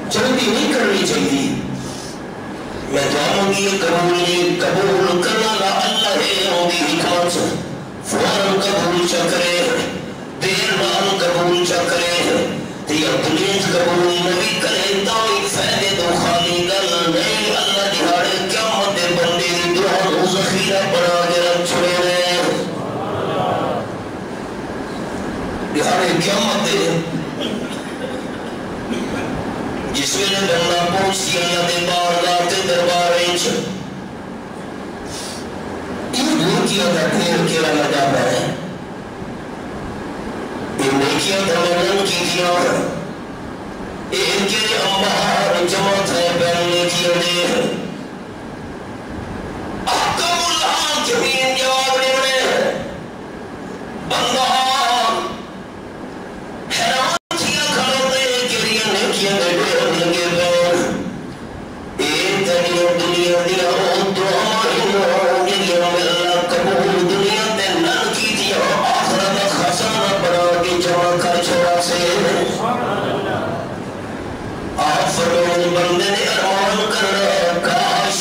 جلدی نہیں کرنی چاہیے میں دعاوں کی قبول کرنا لا اللہ ہے ہوگی حکمت فوراً قبول چکرے دیر نال قبول چکرے تیہ دنیز قبول نبی کرے تائی فیدے دو خالی گل نہیں اللہ دہاڑے قیامت بندے دی دعا ذخیرہ بنا کے رکھ چھوڑے رہے دہاڑے قیامت جس میں نے بندہ پہنچی اللہ دے بارگاہ تے دربار وچ ان نیکیاں دا ڈھیر کیڑا لگا ہے ان نیکیاں دا منن کی دیا ان کے انبار جماعت ہے بین نیکیاں دے احکم اللہ جمین جواب لے رہے بندہ حیران تھیا کھڑو دے کہ یہ نیکیاں دے دنیا دیا دعا دنیا میں اللہ قبول دنیا تے نن کی دیا آخرت خزانہ بنا کے جمع کر چھوڑا سے آپ فرمائیں بندے نے ارمان کرنا کاش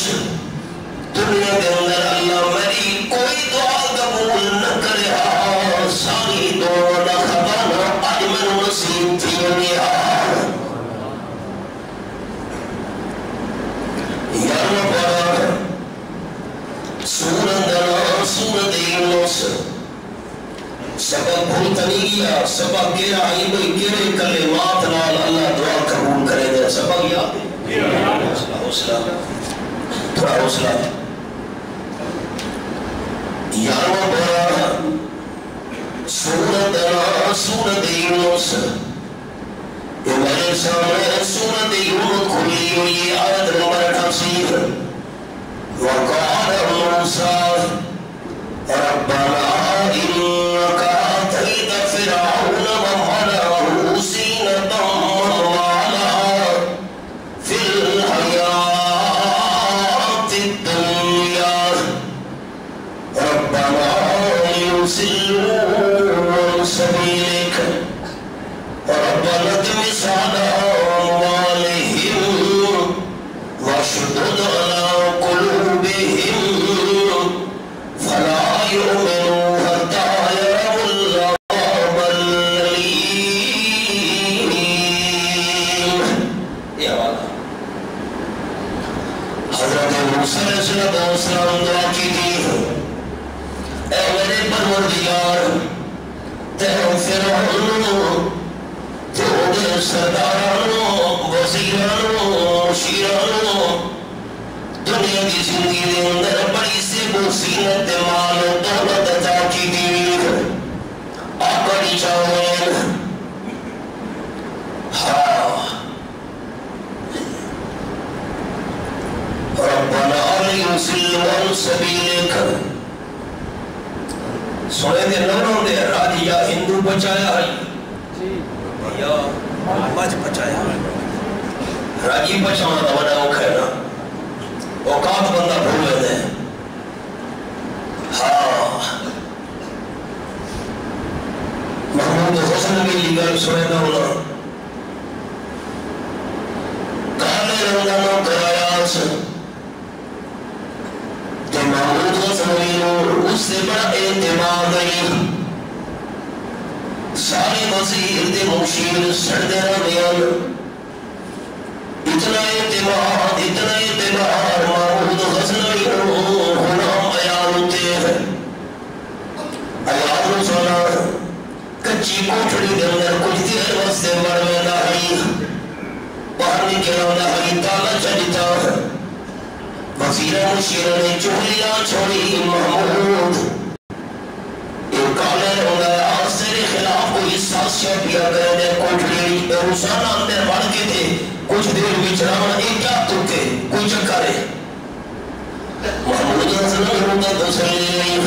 دنیا کے اندر اللہ میری کوئی دعا قبول نہ کرے ساری دعا نہ خبانا آج میں نصیب تھی دنیا سورت یونس سبب بھولتنی گیا سبب گیرہ آئیبئی گیرے کلمات نال اللہ دعا قبول کرے دے سبب یاد ہے حوصلہ تھوڑا حوصلہ یارو برا سورت یونس یہ میرے سامنے سورت یونس کھلی ہوئی آیت نمبر 88 وقال موسیٰ ربنا إنك آتيت فرعون وملأه زينة وأموالا في الحياة الدنيا ربنا ليضلوا عن سبيلك ربنا اطمس على أموالهم واشدد على قلوبهم فلا يؤمنوا حتى يروا العذاب الأليم يا الله حضرت موسیٰ علیہ السلام دعا کی تھی اے میرے پروردگار تیرے فرعون تیرے سردارانوں وزیرانوں مشیرانوں دنیا کی زندگی دے اندر بڑی سے بوسینت مال و دولت عطا کی دی آپ بڑی چاہویں ربنا ليضلوا عن سبيلك سونے دے نوروں دے راجی یا ہندو بچایا ہے یا مجھ بچایا ہے راجی بچانا بڑا اوکھینا اوقات بندہ بھول لیتے ہیں محمود حسن کی لیگل سونے دا ہونا کالے رنگانوں کرایا سے تو محمود حسن کی اس سے بڑا اعتماد نہیں سارے وزیر دے مشیر سردے رہیان اتنا اعتبار محمود غزنوی غلام بیان ہوتے ہیں وزیرہ مشیرہ نے چولیاں چھوڑی محمود ایک کالے ہوگا آج تیرے خلاف کوئی سازشہ کیا گیا نے کوٹھڑی روزانہ اندر بڑھ کے تھے کچھ دیر بچرانا ایک کیا ترکے کوئی چکر ہے محمود حسن ہوگا تسلی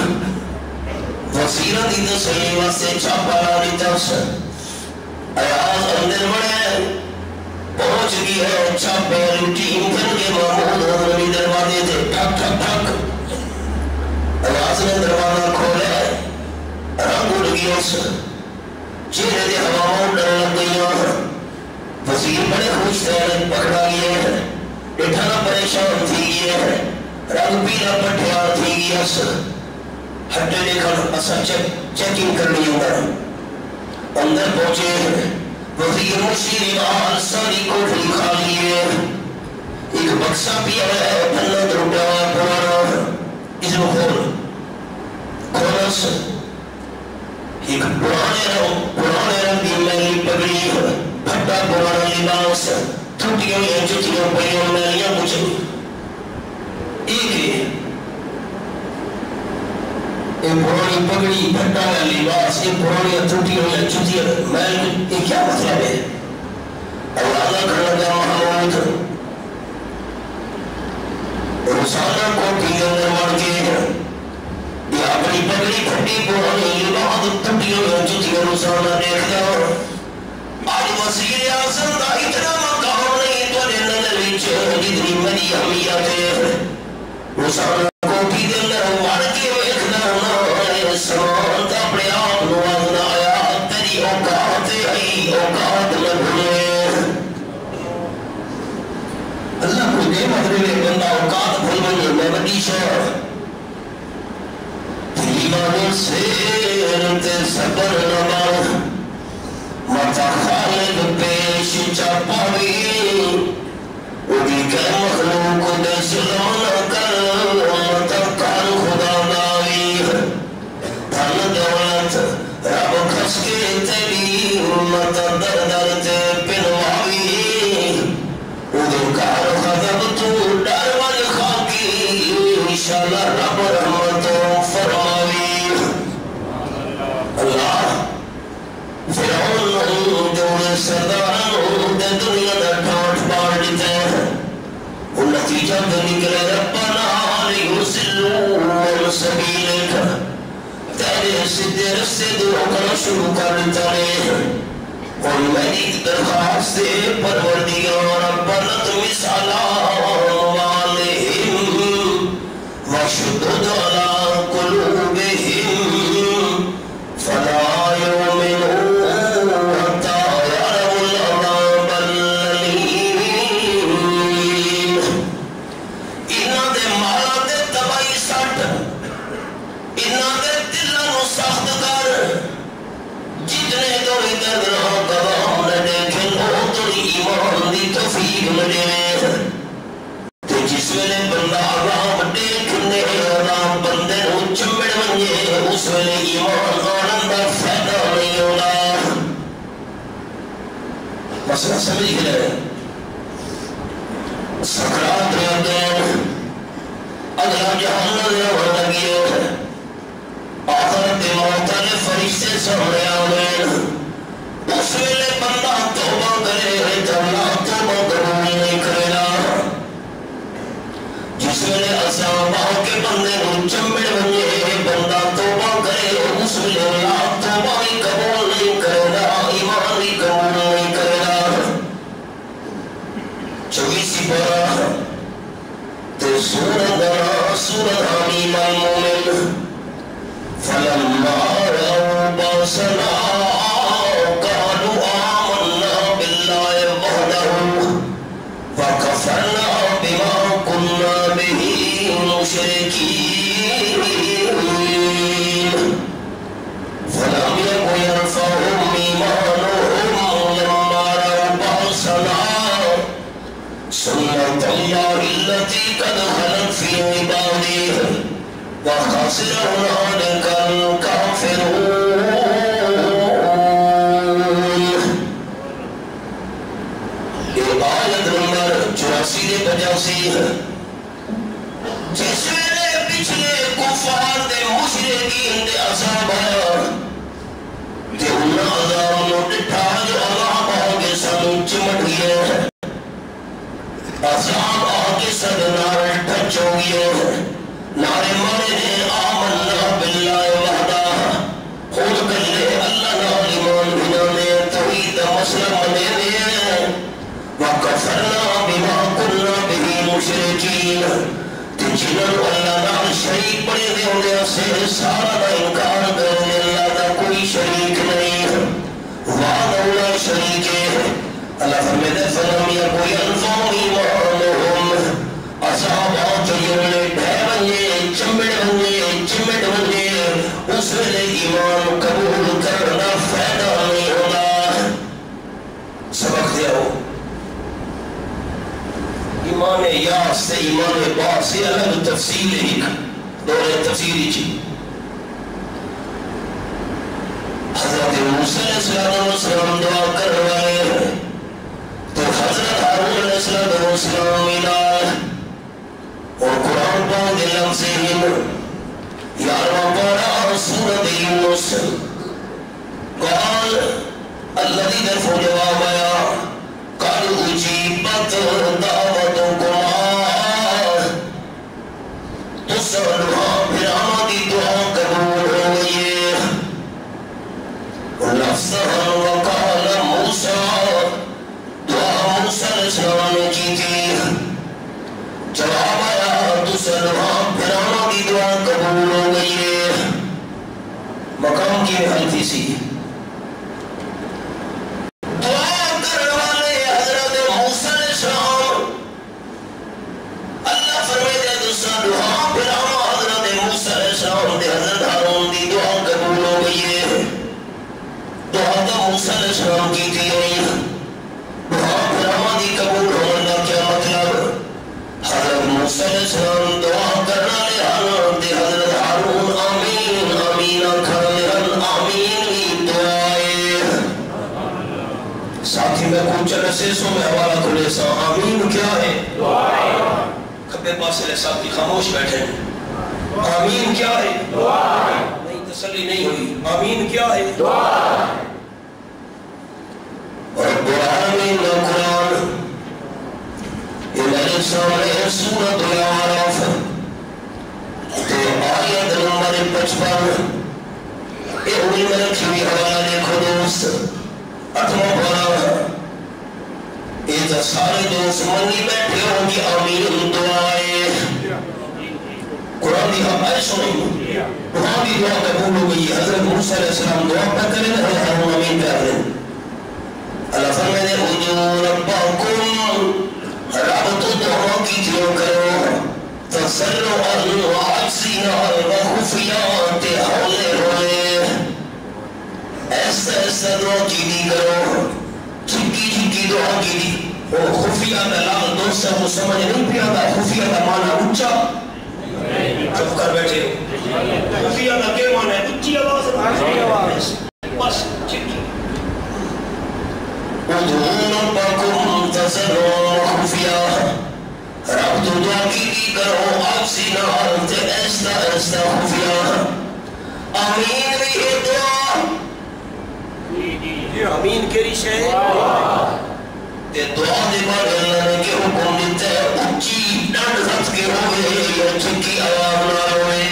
وزیرہ دی تسلی واسے چھاپا رانی تفس ایاز اندر بڑھے پہنچ گئی ہے چھاپے ٹیم پھر کے محمود حسن دروازے تھے ٹھک ٹھک ٹھک ایاز نے دروازہ کھولے رنگ اڑ گیا اس چہرے دے ہواؤں ڈر لگ گئی وزیر بڑے خوش تھے پکڑا گئے ہیں اٹھانا پریشان تھی گئے ہیں رنگ پیلا پٹھیا تھی گیا اس ہٹے دیکھا اسا چیکنگ کرنی اندر اندر پہنچے ہیں وزیر مشیر امام ساری کوٹھلی کھا لیے ایک بکسا پیا ہے پھلنا دروٹا پرانا اس میں کھولس ایک پرانے رنگ دی میلی پگڑی پھٹا پرانا لباس ٹھٹیاں یا چچیاں پڑیاں میلیاں کچھ ایک پرانی پگڑی پھٹا یا لباس ایک پرانی ٹھٹیاں یا چچیاں میل یہ کیا مطلب ہے اللہ کرنا گیا محمود روزانہ کو کی اندر مر کے یا اپنی پگڑی پھٹی پرانی لباس ٹھٹیاں یا چچیاں روزانہ دیکھتا آج وزیر اعظم کا اتنا مقام نہیں تو نظر وچ جتنی میری اہمیت ہے روزانہ کو کی اندر مر کے دیکھنا نہ سامان کا اپنے آپ نوازنا آیا تیری اوقات ہے اوقات نہ بھولے اللہ کو دے مدرے بندہ اوقات بھول گئی میں بڑی شہر ایمان سے تے صبر نماز متا خالق پیش چاپاوی اُدھی کہ مخلوق دے ظلم نہ کر متا کار خدا داوی دھن دولت رب کھس کے تیری متا در در تے پنواوی اُدھی کار خدب تو ڈر وال خاکی انشاءاللہ رب رحمتوں فرماوی اللہ فرعون جو سرداروں دے دنیا دا ٹھاٹ پاڑ دیتے ہیں وہ نتیجہ دے نکلے ربنا لیسلون سبیلک تیرے سدھے رسے دے روکنا شروع کر دیتا ہے اور میری درخواست سے پروردگار ربنا تمس علی والہم وشدد علی قلوبہم فلا یؤمنون حتی یروا العذاب الالیم انہاں دے مالا دے تباہی سٹ انہاں دے دلاں سخت کر جتنے تو ادھر رہا گواہ نہ دیکھیں وہ تو ایمان دی توفیق نہ دے تے جس ویلے بندہ عذاب دیکھنے عذاب بندے نو چمڑ منجے اس ویلے ایمان آنن دا فائدہ نہیں ہوگا مسئلہ سمجھ گئے سکرات دین اگلا جہنم دے ہو لگی ہے آخرت مختلف فرشتے سامنے آگئے اس ویلے بندہ توبہ کرے تو اللہ توبہ قبول نہیں کرے گا جس ویلے عذاب آ کے بندے نو چمڑ بنے بندہ توبہ کرے اس ویلے اللہ توبہ ہی قبول نہیں کرے گا ایمان ہی قبول نہیں کرے گا 24 پارہ تے سورۃ حمیم المومن فلما رأوا بأسنا قالوا آمنا بالله وحده وكفرنا بما كنا به مشركين فلم يكن ينفعهم إيمانهم لما رأوا بأسنا سنة الله التي قد خلت في عباده وخسر هنالك الكافرون آیت نمبر 84 85 جس ویلے پچھلے کفار دے مشرکین دے عذاب آیا تے انہاں عذاب نو ڈٹھا جو عذاب آگے سانو چمٹ گیا عذاب آگے سد نارے ٹچ ہو گیا نارے مارے نے آمنا باللہ وحدہ خود کلے اللہ نال ایمان بنانے توحید مسلم بنانے وکفرنا بما کنا بہی مشرکین جنہوں اللہ نال شریک بڑے دے ہونے سے سارا انکار کرنے اللہ دا کوئی شریک نہیں وعدہ شریک ہے اللہ فرمیدہ فلم یا کوئی انفاؤں ایمانہم عذاب آجیوں ڈھے بنجے چمٹ بنجے اس ویلے ایمان قبول کرنا فائدہ نہیں ہونا سبق دیا ہو ایمان یاس سے ایمان باس سے الگ تفصیل ہی دور تفصیلی چی حضرت موسیٰ علیہ السلام دعا کر رہے ہیں تو حضرت ہارون علیہ السلام ملال اور قرآن پاک لفظ ہم یارواں پارا سورت یونس قال الذي درفو جواب آیا قالوا اجیبت دعوتکما تسألها پھر آمدی دعا قبول ہو گئی لفظہا وقال موسیٰ دعا موسیٰ علیہ السلام نے کی تھی جواب آیا تسألها پھر آمدی دعا قبول ہو گئی مقام کی حلفی سی حضرت ہارون دی دعا قبول ہو گئی ہے دعا تو موسیٰ علیہ السلام کی تھی دعا پھر دی قبول ہونا کیا مطلب حضرت موسیٰ علیہ السلام دعا کرنا لے حضرت ہارون آمین آمین آخر آمین ہی دعائے ساتھی میں کچھ چلے سو میں حوالہ کھلے سا آمین کیا ہے دعائے کھبے پاسے لے ساتھی خاموش بیٹھے ہیں آمین کیا ہے دعا نہیں تسلی نہیں ہوئی آمین کیا ہے دعا رب العالمین قرآن یہ میرے سامنے سورت العراف تے آیت نمبر 55 یہ ہوئی میں رکھی ہوئی حوالہ دیکھو دوست 8واں پارہ یہ تو سارے دوست منی بیٹھے ہوں گی آمین دعائے قرآن دی ہم آئے سنیں وہاں بھی دعا قبول ہو گئی حضرت موسیٰ علیہ السلام دعا پہ کریں حضرت ہارون آمین کر رہے ہیں اللہ فرمائے ادعو ربکم رب تو دعا کی تھیوں کرو تسرعا وعجزا وخفیات حولے ہوئے ایسا ایسا دعا کی دی کرو جھکی دعا کی دی وہ خفیہ دلال دوست سے وہ سمجھ نہیں پیا تھا خفیہ دا معنی اونچا چپ کر بیٹھے ہو خفیہ کا کیا معنی ہے اچھی آواز بس چکی ادعو ربکم تسرعا وخفیہ رب تو دعا کی کرو آپ سینہ تے ایسا ایسا خفیہ آمین بھی ہے دعا آمین کری شے تے دعا دے بارے اللہ نے کہ حکم دیتا ہے اچھی ڈنڈ رکھ کے ہوئے یا چکی آواز نہ ہوئے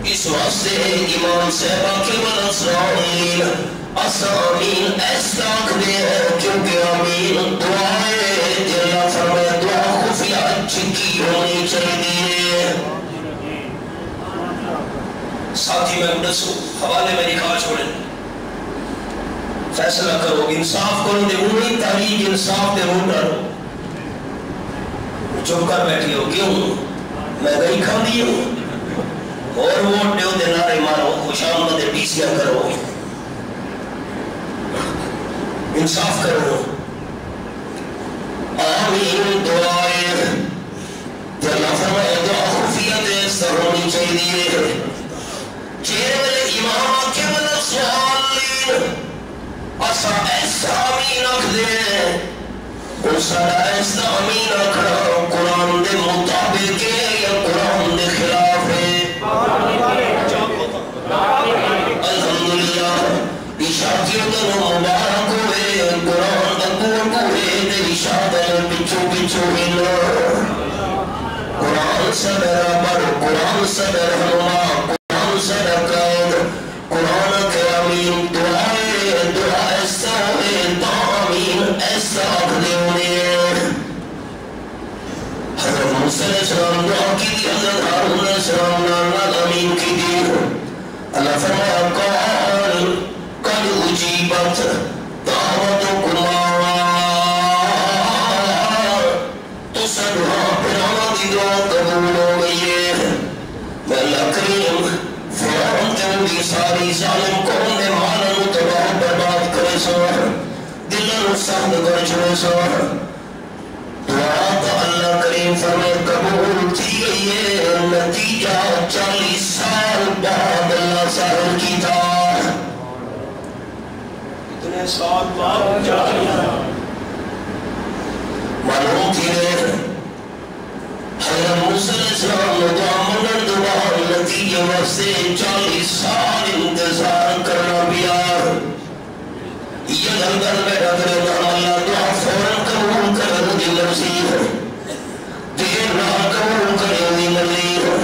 اس واسطے امام صاحبہ کے والاسرائیل اسا آمین ایسا کھلے ہیں کیونکہ آمین دعائے جلہ فرمائے دعا خفیہ چکی ہونی چاہیے ساتھی میں اڈسو حوالے میں نکاح چھوڑیں فیصلہ کرو انصاف کرو دے انہی تحریک انصاف دے ووٹر چپ کر بیٹھی ہو کیوں میں گئی کھا دی ہوں اور ووٹ دیو دے نعرے مارو خوش آمد دے ڈیسیاں کرو انصاف کرو آمین دعائے جلہ فرمائے دعا خفیت سر ہونی چاہیے چیرے امام کے مدد سوال لین اسا ایسا امین اکھ دے اسا ایسا امین اکھڑا قرآن دے مطابق مطابق ہے یا قرآن دے خلاف ہے؟ الحمدللہ اشاعتیوں کا مبارک ہوئے قرآن دا قوت ہوئے دے اشاعت پچھو پچھو ہلو قرآن سے برابر قرآن سے برہنما قرآن سے رکھائد قرآن کے امین دعائے دعا ایسا ہوئے آمین ایسا آخری ہوئے حضرت موسیٰ علیہ السلام دعا کی دی حضرت ہارون علیہ السلام نال امین کی دی اللہ فرمایا قد اجیبت دعوتکما تو سدعا پھرانا دی دعا قبول ہو گئی ہے میں اللہ کریم فرعون کے دی ساری ظالم قوم نے مالن تباہ برباد کرے سو دلن سخت کر چھوڑے سو دعا تو اللہ کریم فرمائے قبول تھی گئی ہے نتیجہ 40 سال بعد اللہ ظاہر کی تھا اتنے سال بعد معلوم تھی حضرت موسیٰ علیہ السلام نے دعا منن دعا نتیجہ واسطے 40 سال انتظار کرنا پیا یہ اندر بیٹھا کرے اللہ دعا فوراً قبول کر دی مرضی ہے دیر نہ قبول کرے دی مرضی ہے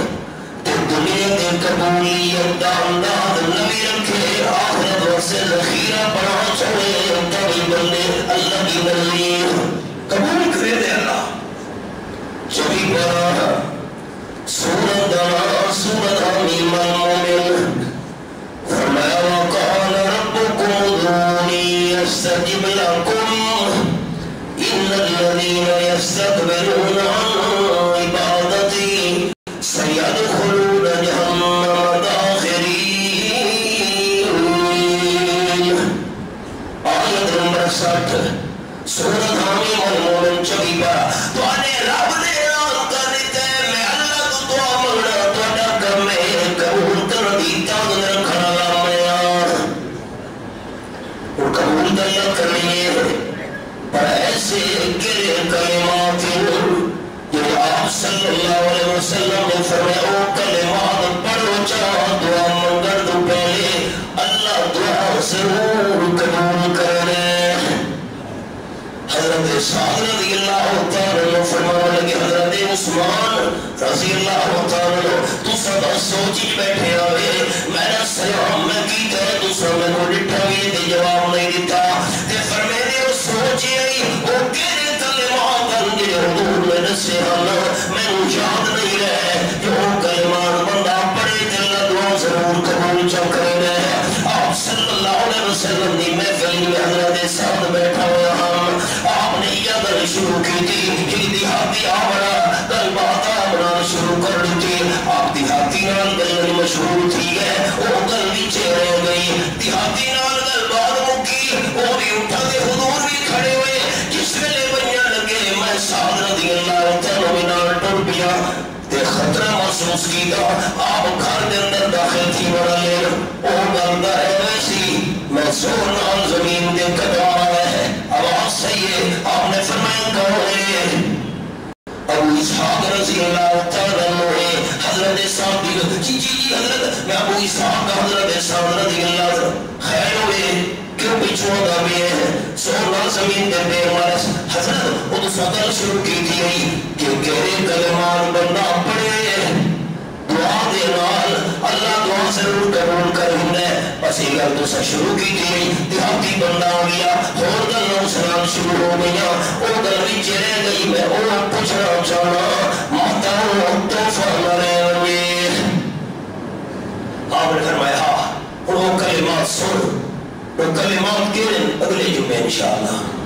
تو دنیا کے قبولیت دا انداز نبی رکھے آخرت واسطے ذخیرہ بنا چھوڑے تبھی بندے اللہ کی مرضی قبول کرے دے اللہ چوی بارا سورت حمیم المومن فرمایا وقال ربكم ادعوني استجب لكم ان الذين يستكبرون عن عبادتي سيدخلون جهنم داخرين آیت نمبر 60 سورت حمیم المومن چوی بارا تو آنے رب نے اعلان کر دیتے میں اللہ تو دعا مانگنا تو ڈاکہ میں قبول کر دیتا اگر کھڑا میں وہ قبول دلیا کرنی ہے پر ایسے گرے کلمات جو آپ صلی اللہ علیہ وسلم نے فرمایا وہ کلمات پڑھو چاہ دعا مانگر تو پہلے اللہ دعا ضرور قبول کرنے حضرت سعد رضی اللہ تعالیٰ فرمانے لگے حضرت عثمان رضی اللہ تعالیٰ تو سب سوچی بیٹھے آئے میں نے سلام میں کی تھے تو سب میں کو ڈٹھا گئے تھے جواب نہیں دیتا تے فرمینے وہ سوچی آئی وہ کہنے کلمات بندے حضور میں نسے حالا میں نے یاد نہیں رہے جو کلمات بندہ پڑے تھے اللہ دعا ضرور قبول چاہ کرنے آپ صلی اللہ علیہ وسلم دی محفل میں حضرت سعد بیٹھا ہوا ہم آپ نے یہ گل شروع کی تھی کہ دیہاتی آورا گل بات آورا شروع کر دی تھی آپ دیہاتی نال گل مشہور تھی ہے وہ گل نیچے رہ گئی دیہاتی نال گل بات مکی وہ بھی اٹھا دے حضور بھی کھڑے ہوئے جس ویلے بنیا لگے میں سعد رضی اللہ تعالیٰ نال ٹر پیا تے خطرہ محسوس کیتا آپ گھر دے اندر داخل تھی بڑا لے وہ گلدہ ہے ویسی میں زور نال زمین دے قدم آیا ہے آواز صحیح ہے آپ نے فرمایا کہو ہے ابو اسحاق رضی اللہ تعالیٰ ہے حضرت صاحب جی حضرت میں ابو اسحاق کا حضرت صاحب رضی اللہ خیر ہوئے کیوں پچھوں دا بھی ہے سونا زمین دے بے مارس حضرت وہ تو سوال شروع کی تھی کہ گہرے کلمات بندہ پڑے دعا دے نال اللہ دعا ضرور قبول کرنے بس یہ گل تو شروع کی تھی دیہاتی بندہ آ گیا اور گل نو سلام شروع ہو گیا وہ گل وچ رہ گئی میں وہ پوچھنا چاہنا ماتا تحفہ مرے آپ نے فرمایا ہاں وہ کلمات سن وہ کلمات کے اگلے جمعے انشاءاللہ